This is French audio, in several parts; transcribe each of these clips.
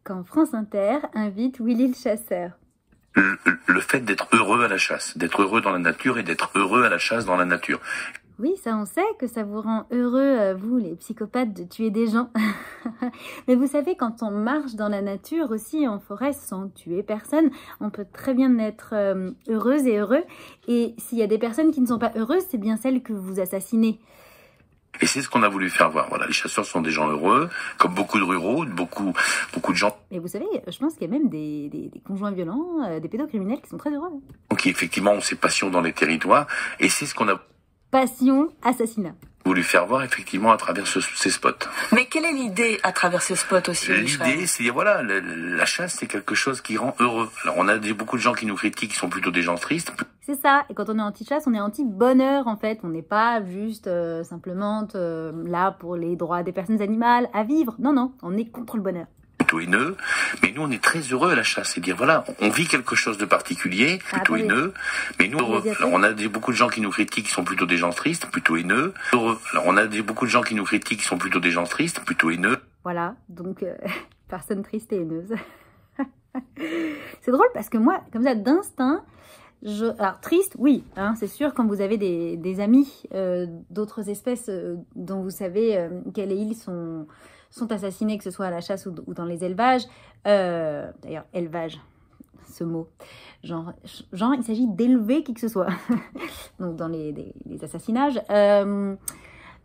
quand France Inter invite Willy le chasseur. Le fait d'être heureux à la chasse, d'être heureux dans la nature et d'être heureux à la chasse dans la nature. Oui, ça on sait que ça vous rend heureux, vous les psychopathes, de tuer des gens. Mais vous savez, quand on marche dans la nature aussi, en forêt, sans tuer personne, on peut très bien être heureuse et heureux. Et s'il y a des personnes qui ne sont pas heureuses, c'est bien celles que vous assassinez. Et c'est ce qu'on a voulu faire voir. Voilà, les chasseurs sont des gens heureux, comme beaucoup de ruraux, beaucoup de gens. Et vous savez, je pense qu'il y a même des conjoints violents, des pédocriminels qui sont très heureux. Donc effectivement, ont ces passions dans les territoires. Et c'est ce qu'on a Passion, assassinat. voulu faire voir effectivement à travers ces spots. Mais quelle est l'idée à travers ces spots aussi? L'idée, c'est dire voilà, la chasse, c'est quelque chose qui rend heureux. Alors on a beaucoup de gens qui nous critiquent, qui sont plutôt des gens tristes. C'est ça, et quand on est anti-chasse, on est anti-bonheur en fait. On n'est pas juste simplement là pour les droits des personnes animales à vivre. Non, non, on est contre le bonheur. Plutôt haineux, mais nous on est très heureux à la chasse, c'est dire voilà, on vit quelque chose de particulier, plutôt haineux, mais nous heureux. Alors on a beaucoup de gens qui nous critiquent, qui sont plutôt des gens tristes, plutôt haineux, heureux. Alors on a beaucoup de gens qui nous critiquent, qui sont plutôt des gens tristes, plutôt haineux. Voilà, donc personne triste et haineuse. C'est drôle parce que moi, comme ça, d'instinct, alors triste, oui, hein, c'est sûr, quand vous avez des amis d'autres espèces dont vous savez qu'elles et ils sont assassinés, que ce soit à la chasse ou dans les élevages. D'ailleurs, élevage, ce mot. Genre il s'agit d'élever qui que ce soit. Donc, dans les assassinages.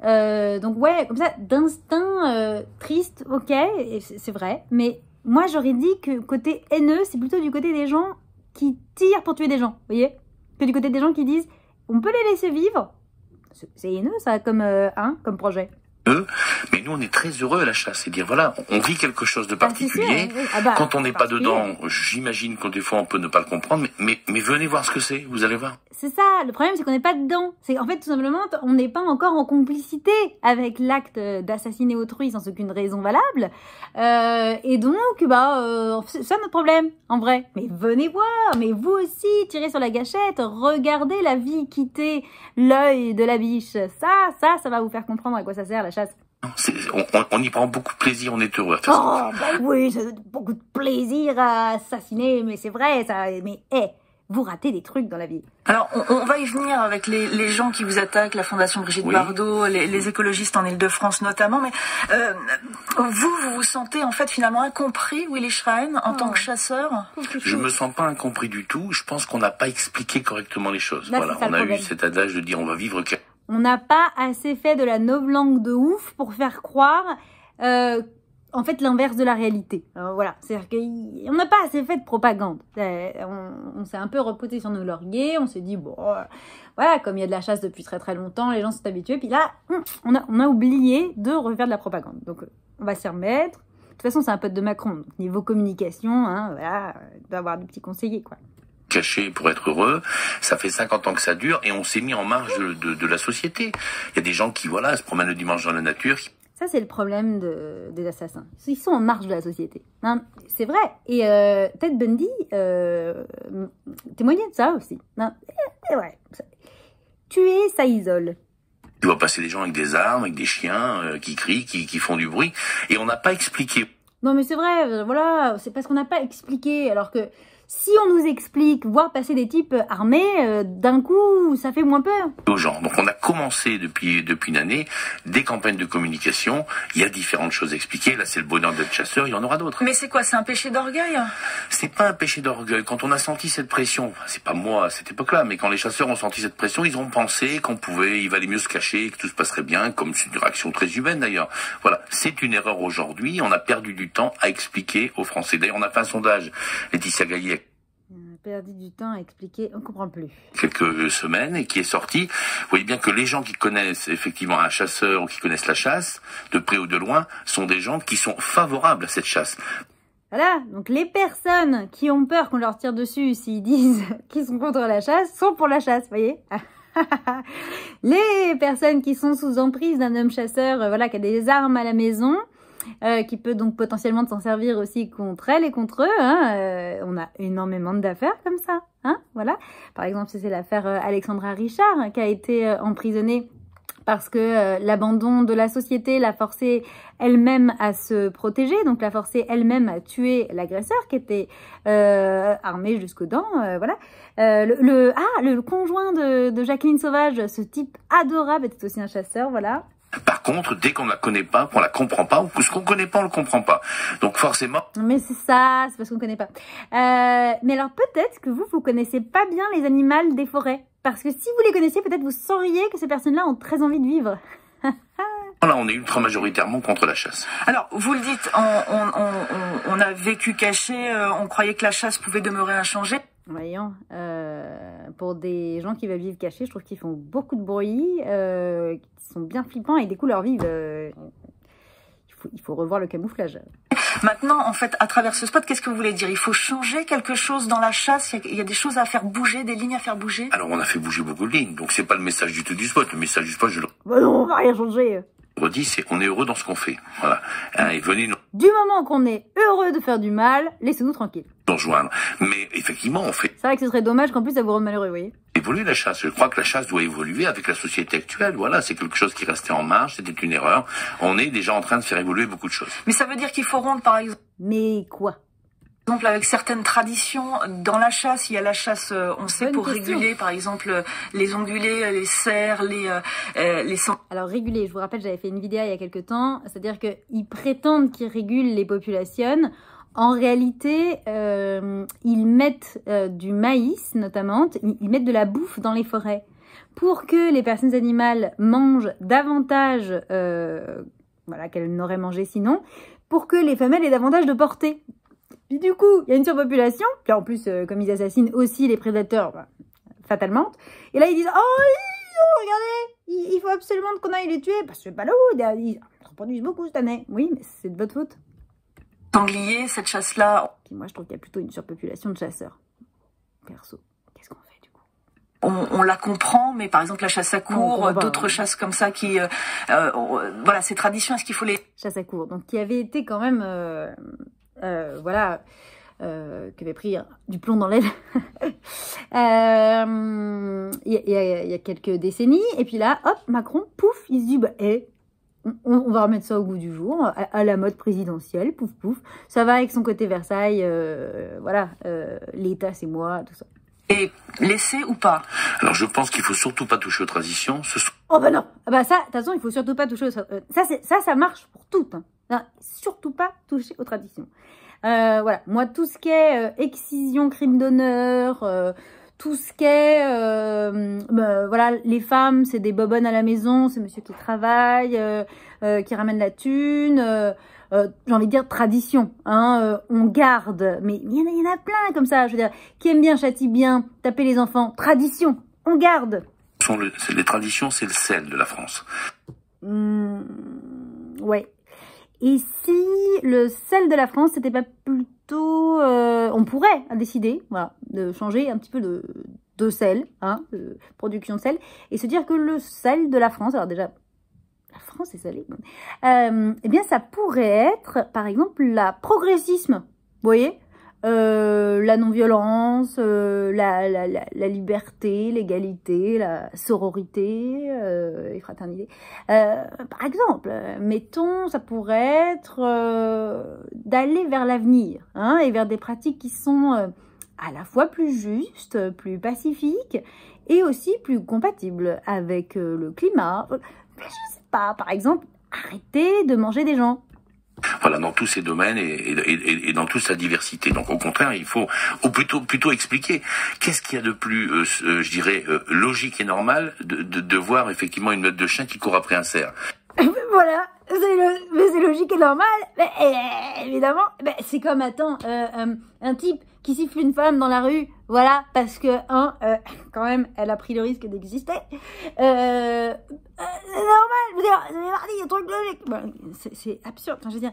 Donc, ouais, comme ça, d'instinct triste, ok, c'est vrai. Mais moi, j'aurais dit que côté haineux, c'est plutôt du côté des gens qui tirent pour tuer des gens, vous voyez? Que du côté des gens qui disent, on peut les laisser vivre. C'est haineux, ça, comme projet. Mais nous on est très heureux à la chasse, c'est dire voilà, on vit quelque chose de particulier. Quand on n'est pas dedans, j'imagine que des fois on peut ne pas le comprendre, mais venez voir ce que c'est, vous allez voir. C'est ça, le problème c'est qu'on n'est pas dedans. C'est en fait tout simplement on n'est pas encore en complicité avec l'acte d'assassiner autrui sans aucune raison valable. Et donc c'est ça notre problème en vrai. Mais venez voir, mais vous aussi tirez sur la gâchette, regardez la vie quitter l'œil de la biche. Ça va vous faire comprendre à quoi ça sert la chasse. On y prend beaucoup de plaisir, on est heureux à faire ça. Oh, bah oui, ça donne beaucoup de plaisir à assassiner, mais c'est vrai, ça. Mais vous ratez des trucs dans la vie. Alors, on va y venir avec les gens qui vous attaquent, la Fondation Brigitte Bardot, les écologistes en Île-de-France notamment, mais vous sentez en fait finalement incompris, Willy Schrein, en tant que chasseur? Je me sens pas incompris du tout, je pense qu'on n'a pas expliqué correctement les choses. Là, voilà, on a eu cet adage de dire on va vivre... On n'a pas assez fait de la novlangue de ouf pour faire croire, en fait, l'inverse de la réalité. Voilà, c'est-à-dire qu'on n'a pas assez fait de propagande. On s'est un peu reposé sur nos lauriers, on s'est dit, bon, voilà, comme il y a de la chasse depuis très très longtemps, les gens sont habitués, puis là, on a oublié de refaire de la propagande. Donc, on va s'y remettre. De toute façon, c'est un pote de Macron, donc niveau communication, hein, voilà, il doit avoir des petits conseillers, quoi. Caché pour être heureux, ça fait 50 ans que ça dure et on s'est mis en marge de la société. Il y a des gens qui, voilà, se promènent le dimanche dans la nature. Ça, c'est le problème des assassins. Ils sont en marge de la société. Hein, c'est vrai. Et Ted Bundy témoignait de ça aussi. Hein, ouais. Tuer, ça isole. Tu vois passer des gens avec des armes, avec des chiens qui crient, qui font du bruit. Et on n'a pas expliqué. Non, mais c'est vrai. Voilà. C'est parce qu'on n'a pas expliqué. Alors que... Si on nous explique, voir passer des types armés, d'un coup, ça fait moins peur. Aux gens. Donc on a commencé depuis une année des campagnes de communication. Il y a différentes choses expliquées. Là, c'est le bonheur d'être chasseur. Il y en aura d'autres. Mais c'est quoi? C'est un péché d'orgueil? C'est pas un péché d'orgueil. Quand on a senti cette pression, c'est pas moi à cette époque-là, mais quand les chasseurs ont senti cette pression, ils ont pensé il valait mieux se cacher, que tout se passerait bien, comme c'est une réaction très humaine d'ailleurs. Voilà, c'est une erreur aujourd'hui. On a perdu du temps à expliquer aux Français. D'ailleurs, on a fait un sondage, Laetitia Gaillet. On a perdu du temps à expliquer, on comprend plus. Quelques semaines et qui est sorti. Vous voyez bien que les gens qui connaissent effectivement un chasseur ou qui connaissent la chasse, de près ou de loin, sont des gens qui sont favorables à cette chasse. Voilà, donc les personnes qui ont peur qu'on leur tire dessus s'ils disent qu'ils sont contre la chasse, sont pour la chasse, vous voyez. Les personnes qui sont sous emprise d'un homme chasseur, voilà, qui a des armes à la maison, qui peut donc potentiellement s'en servir aussi contre elle et contre eux. Hein, on a énormément d'affaires comme ça. Hein, voilà. Par exemple, c'est l'affaire Alexandra Richard qui a été emprisonnée parce que l'abandon de la société l'a forcé elle-même à se protéger, donc l'a forcé elle-même à tuer l'agresseur qui était armé jusqu'aux dents, voilà. Le conjoint de Jacqueline Sauvage, ce type adorable, était aussi un chasseur, voilà. Par contre, dès qu'on ne la connaît pas, qu'on la comprend pas, ou que ce qu'on connaît pas, on le comprend pas. Donc forcément... Mais c'est ça, c'est parce qu'on ne connaît pas. Mais alors peut-être que vous connaissez pas bien les animaux des forêts. Parce que si vous les connaissiez, peut-être vous sauriez que ces personnes-là ont très envie de vivre. Là, on est ultra majoritairement contre la chasse. Alors, vous le dites, on a vécu caché, on croyait que la chasse pouvait demeurer inchangée. Voyons, pour des gens qui veulent vivre cachés, je trouve qu'ils font beaucoup de bruit, qui sont bien flippants et des coups leur vivent. Il faut revoir le camouflage. Maintenant, en fait, à travers ce spot, qu'est-ce que vous voulez dire? Il faut changer quelque chose dans la chasse? Il y a des choses à faire bouger, des lignes à faire bouger? Alors, on a fait bouger beaucoup de lignes, donc c'est pas le message du tout du spot. Le message du spot, je le Bah non, on va rien changer. redis, c'est on est heureux dans ce qu'on fait. Voilà. Hein, et venez Du moment qu'on est heureux de faire du mal, laissez-nous tranquilles. nous rejoindre. Mais effectivement, on fait C'est vrai que ce serait dommage qu'en plus ça vous rende malheureux, vous voyez. évoluer la chasse. Je crois que la chasse doit évoluer avec la société actuelle. Voilà, c'est quelque chose qui restait en marge, c'était une erreur. On est déjà en train de faire évoluer beaucoup de choses. Mais ça veut dire qu'il faut rompre, par exemple, Mais quoi? avec certaines traditions. Dans la chasse, il y a la chasse, on sait, Bonne pour question. réguler, par exemple, les ongulés, les cerfs, les Alors réguler, je vous rappelle, j'avais fait une vidéo il y a quelques temps, c'est-à-dire qu'ils prétendent qu'ils régulent les populations. En réalité, ils mettent du maïs, notamment, ils mettent de la bouffe dans les forêts pour que les personnes animales mangent davantage, voilà, qu'elles n'auraient mangé sinon, pour que les femelles aient davantage de portée. Puis du coup, il y a une surpopulation, puis en plus, comme ils assassinent aussi les prédateurs, bah, fatalement, et là ils disent « Oh, regardez, il faut absolument qu'on aille les tuer, parce que c'est pas là où, ils reproduisent beaucoup cette année. » Oui, mais c'est de votre faute. sangliers, cette chasse-là. Puis moi, je trouve qu'il y a plutôt une surpopulation de chasseurs. Perso, qu'est-ce qu'on fait du coup? On la comprend, mais par exemple la chasse à courre, d'autres chasses comme ça qui... voilà, ces traditions, est-ce qu'il faut les... Chasse à courre, donc qui avait été quand même... voilà... qui avait pris du plomb dans l'aile il y a quelques décennies. Et puis là, hop, Macron, pouf, il se dit, bah, on va remettre ça au goût du jour, à la mode présidentielle, pouf, pouf. Ça va avec son côté Versailles, voilà, l'État, c'est moi, tout ça. Et laisser ou pas? Alors, je pense qu'il faut surtout pas toucher aux traditions. Oh bah non, ah bah ça, de toute façon, il faut surtout pas toucher aux... ça marche pour toutes. Hein. Non, surtout pas toucher aux traditions. Voilà, moi, tout ce qui est excision, crime d'honneur, tout ce qui est... voilà, les femmes, c'est des bobonnes à la maison, c'est monsieur qui travaille, qui ramène la thune... j'ai envie de dire tradition, hein, on garde, mais il y en a plein comme ça, je veux dire, qui aime bien, châtie bien, taper les enfants, tradition, on garde. Les traditions, c'est le sel de la France. Ouais. Et si le sel de la France, c'était pas plutôt... on pourrait décider, voilà, de changer un petit peu de sel, hein, de production de sel, et se dire que le sel de la France, alors déjà... La France est salée. Eh bien, ça pourrait être, par exemple, la progressisme. Vous voyez, la non-violence, la liberté, l'égalité, la sororité et fraternité. Par exemple, mettons, ça pourrait être d'aller vers l'avenir, hein, et vers des pratiques qui sont à la fois plus justes, plus pacifiques et aussi plus compatibles avec le climat. Mais je sais pas, par exemple, arrêter de manger des gens. Voilà, dans tous ces domaines et dans toute sa diversité. Donc au contraire, il faut plutôt expliquer qu'est-ce qu'il y a de plus, je dirais, logique et normal de voir effectivement une meute de chiens qui court après un cerf. Voilà, c'est logique et normal, mais évidemment, c'est comme, attends, un type qui siffle une femme dans la rue, voilà, parce que, quand même, elle a pris le risque d'exister. C'est normal, je veux dire, c'est mardi, il y a un truc logique. Bon, c'est absurde, enfin, je veux dire,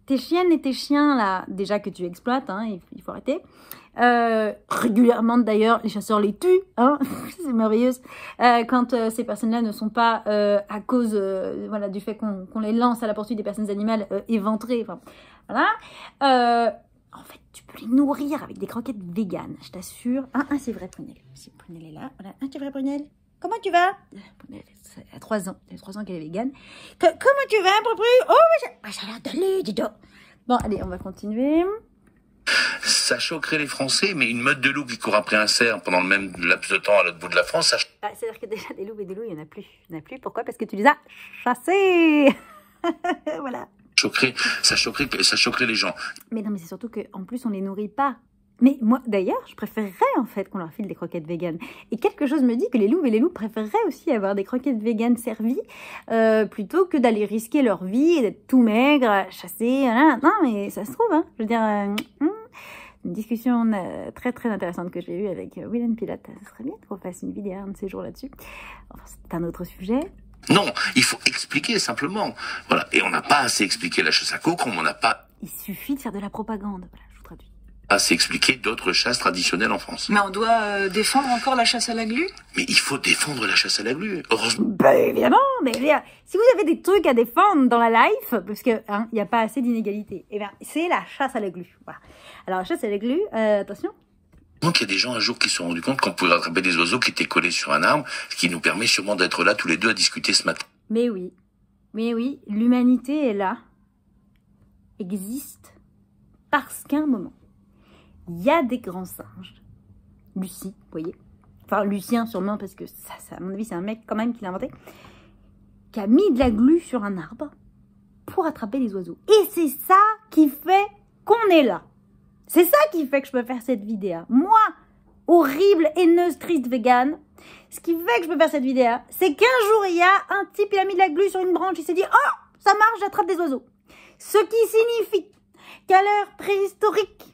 tes chiennes et tes chiens, là, déjà que tu exploites, hein, il faut arrêter. Régulièrement, d'ailleurs, les chasseurs les tuent, hein, c'est merveilleux. Quand ces personnes-là ne sont pas, à cause, voilà, du fait qu'on les lance à la poursuite des personnes animales éventrées, enfin, voilà. En fait, tu peux les nourrir avec des croquettes véganes, je t'assure. C'est vrai, Prunelle. Prunelle est là, voilà. C'est vrai, Prunelle. comment tu vas? Elle a 3 ans. Elle a 3 ans qu'elle est végane. Comment tu vas, Propru? Oh, j'ai l'air d'aller, dis donc. Bon, allez, on va continuer. Ça choquerait les Français, mais une meute de loups qui court après un cerf pendant le même laps de temps à l'autre bout de la France, ça... C'est-à-dire que déjà, des loups, il n'y en a plus. Il n'y en a plus. Pourquoi? Parce que tu les as chassés. Voilà. Ça choquerait les gens. Mais non, mais c'est surtout qu'en plus, on les nourrit pas. Mais moi, d'ailleurs, je préférerais en fait qu'on leur file des croquettes véganes. Et quelque chose me dit que les loups préféreraient aussi avoir des croquettes véganes servies plutôt que d'aller risquer leur vie et d'être tout maigres, chassés. Voilà. Non, mais ça se trouve, hein. Je veux dire, une discussion très très intéressante que j'ai eue avec William Pilote. Ça serait bien qu'on fasse une vidéo un de ces jours là-dessus. Enfin, c'est un autre sujet. Non, il faut expliquer simplement. Voilà. Et on n'a pas assez expliqué la chasse à coqs, comme on n'a pas Il suffit de faire de la propagande. Voilà, je vous traduis. assez expliqué d'autres chasses traditionnelles en France. Mais on doit défendre encore la chasse à la glu? Mais il faut défendre la chasse à la glu. Heureusement. Ben évidemment, mais si vous avez des trucs à défendre dans la life, parce que il n'y a pas assez d'inégalités, eh bien c'est la chasse à la glu. Voilà. Alors la chasse à la glu, attention. Donc il y a des gens un jour qui se sont rendus compte qu'on pouvait rattraper des oiseaux qui étaient collés sur un arbre, ce qui nous permet sûrement d'être là tous les deux à discuter ce matin. Mais oui, l'humanité est là, existe, parce qu'à un moment, il y a des grands singes. Lucie, vous voyez. Enfin, Lucien sûrement, parce que ça, à mon avis, c'est un mec quand même qui l'a inventé. Qui a mis de la glu sur un arbre pour attraper les oiseaux. Et c'est ça qui fait qu'on est là. C'est ça qui fait que je peux faire cette vidéo. Moi, horrible, haineuse, triste végane, ce qui fait que je peux faire cette vidéo, c'est qu'un jour, il y a un type, il a mis de la glu sur une branche, il s'est dit « Oh, ça marche, j'attrape des oiseaux ». Ce qui signifie qu'à l'heure préhistorique,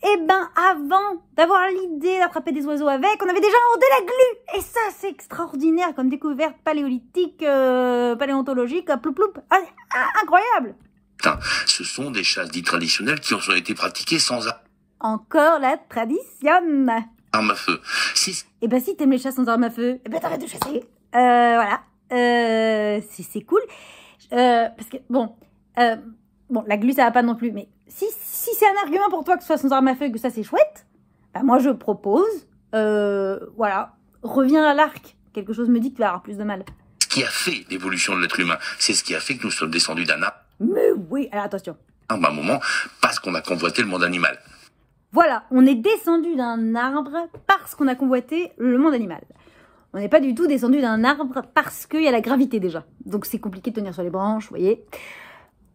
eh ben, avant d'avoir l'idée d'attraper des oiseaux avec, on avait déjà inventé la glu. Et ça, c'est extraordinaire comme découverte paléolithique, paléontologique, ploup ploup. Incroyable. Ce sont des chasses dites traditionnelles qui ont été pratiquées sans encore la tradition. arme à feu. Et ben, si t'aimes les chasses sans arme à feu, eh ben, t'arrêtes de chasser. Voilà. C'est cool. Parce que, bon, la glu, ça va pas non plus, mais si c'est un argument pour toi que ce soit sans arme à feu et que ça c'est chouette, bah moi je propose, voilà, reviens à l'arc. Quelque chose me dit que tu vas avoir plus de mal. Ce qui a fait l'évolution de l'être humain, c'est ce qui a fait que nous sommes descendus d'un arbre. Mais oui, alors attention. À un moment, parce qu'on a convoité le monde animal. Voilà, on est descendu d'un arbre parce qu'on a convoité le monde animal. On n'est pas du tout descendu d'un arbre parce qu'il y a la gravité déjà. Donc c'est compliqué de tenir sur les branches, vous voyez.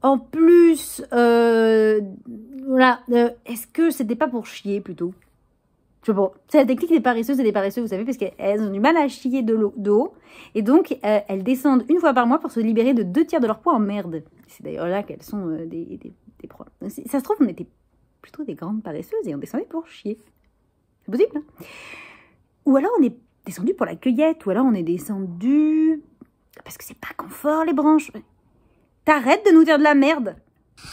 En plus, voilà, est-ce que c'était pas pour chier plutôt? Je sais pas. C'est la technique des paresseuses et des paresseux, vous savez, parce qu'elles ont du mal à chier de haut. Et donc, elles descendent une fois par mois pour se libérer de 2 tiers de leur poids en merde. C'est d'ailleurs là qu'elles sont des problèmes. Ça se trouve, on était plutôt des grandes paresseuses et on descendait pour chier. C'est possible, hein? Ou alors on est descendu pour la cueillette, ou alors on est descendu parce que c'est pas confort les branches. T'arrêtes de nous dire de la merde.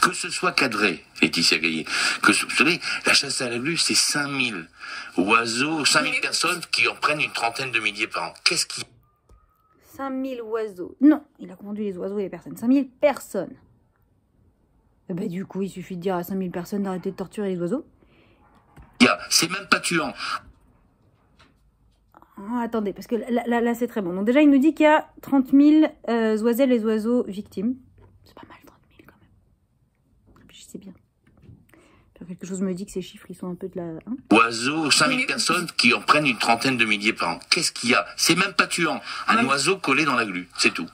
Que ce soit cadré, Laetitia Gaillet, vous savez, la chasse à la glu, c'est 5000 oiseaux, 5000 personnes qui en prennent une trentaine de milliers par an. Qu'est-ce qui... 5000 oiseaux. Non, il a confondu les oiseaux et les personnes. 5000 personnes. Et ben, du coup, il suffit de dire à 5000 personnes d'arrêter de torturer les oiseaux. C'est même pas tuant. Oh, attendez, parce que là c'est très bon. Donc déjà, il nous dit qu'il y a 30 000 oiselles et oiseaux victimes. C'est pas mal, 30 000 quand même. Réfléchissez bien. Quelque chose me dit que ces chiffres, ils sont un peu de la... Hein, oiseaux, 5000 personnes qui en prennent une trentaine de milliers par an. Qu'est-ce qu'il y a? C'est même pas tuant. Un oiseau collé dans la glu, c'est tout.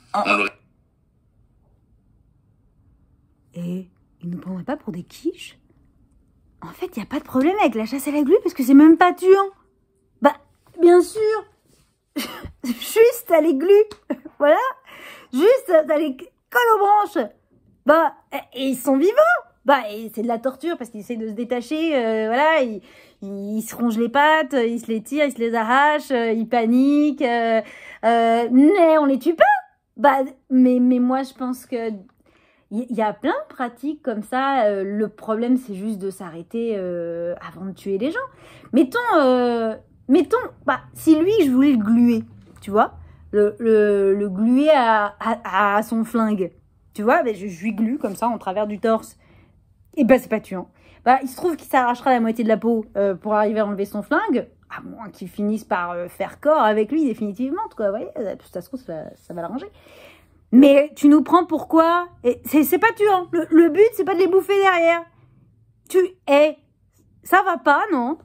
Et ils nous prendraient pas pour des quiches? En fait, il n'y a pas de problème avec la chasse à la glu parce que c'est même pas tuant. Bah, bien sûr. Juste à les glu. Voilà. Juste à les coller aux branches. Bah, et ils sont vivants. Bah, et c'est de la torture parce qu'ils essayent de se détacher. Voilà, ils se rongent les pattes, ils se les tirent, ils se les arrachent, ils paniquent. Mais on les tue pas. Bah, mais moi, je pense que il y a plein de pratiques comme ça. Le problème, c'est juste de s'arrêter avant de tuer les gens. Mettons, bah, si lui, je voulais le gluer, tu vois, le gluer à son flingue, tu vois, ben, je lui glue comme ça en travers du torse. Et ben, c'est pas tuant. Bah, il se trouve qu'il s'arrachera la moitié de la peau pour arriver à enlever son flingue. À moins qu'ils finissent par faire corps avec lui définitivement, quoi. Vous voyez, ça se trouve, ça va l'arranger. Mais tu nous prends pourquoi? C'est pas tuant. Le but, c'est pas de les bouffer derrière. Ça va pas, non?